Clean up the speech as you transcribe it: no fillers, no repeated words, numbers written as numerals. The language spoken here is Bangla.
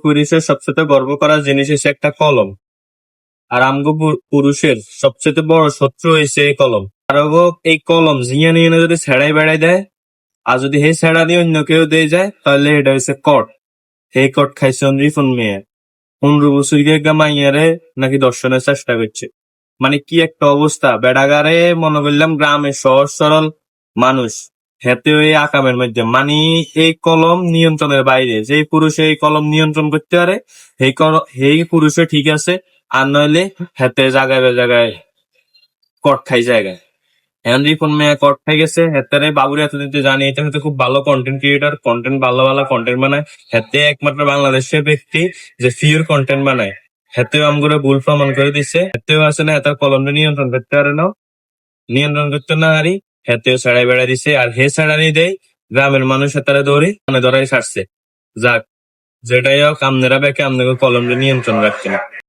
পুরুষের সবচেয়ে গর্ব করার জিনিস হচ্ছে একটা কলম। আর আমগো পুরুষের সবচেয়ে বড় শত্রু হয়েছে এই কলম। আর এই কলম জিয়া নিয়ে যদি ছেড়াই বেড়াই দেয়, আর যদি হে ছেড়া দিয়ে অন্য কেউ দিয়ে যায়, তাহলে এটা হচ্ছে কট। এই কট খাইছে রিফন মেয়ে 15 বছর গিয়ে মাইয়ারে নাকি দর্শনের চেষ্টা করছে। মানে কি একটা অবস্থা! বেড়াগারে মনে করলাম গ্রামের সহজ সরল মানুষ, হেতে ওই আকামের মধ্যে। মানে এই কলম নিয়ন্ত্রণের বাইরে। যে পুরুষে এই কলম নিয়ন্ত্রণ করতে পারে, এই পুরুষে ঠিক আছে। আর নইলে হেতে জায়গায় জায়গায় কট খাই জায়গায়। এখন রিপন মেয়া কট খাই গেছে হেতারে বাবুরে এতদিন তো জানি এটা হয়তো খুব ভালো কন্টেন্ট ক্রিয়েটর, কন্টেন্ট ভালো ভালো কন্টেন্ট বানায়। হেতে একমাত্র বাংলাদেশের ব্যক্তি যে ফিউর কন্টেন্ট বানায়। হেতেও আমগুলো ভুল প্রমাণ করে দিচ্ছে। হেতেও আছে না হেতার কলমটা নিয়ন্ত্রণ করতে পারে না, নিয়ন্ত্রণ করতে না হারি হেতেও ছাড়াই বেড়া দিছে। আর হে ছাড়ানি দেয় গ্রামের মানুষ হেতারে দৌড়ি মানে ধরাই ছাড়ছে। যাক, যেটাই হোক, আমনেরা ব্যাকে আপনাকে কলমটা নিয়ন্ত্রণ রাখছেন।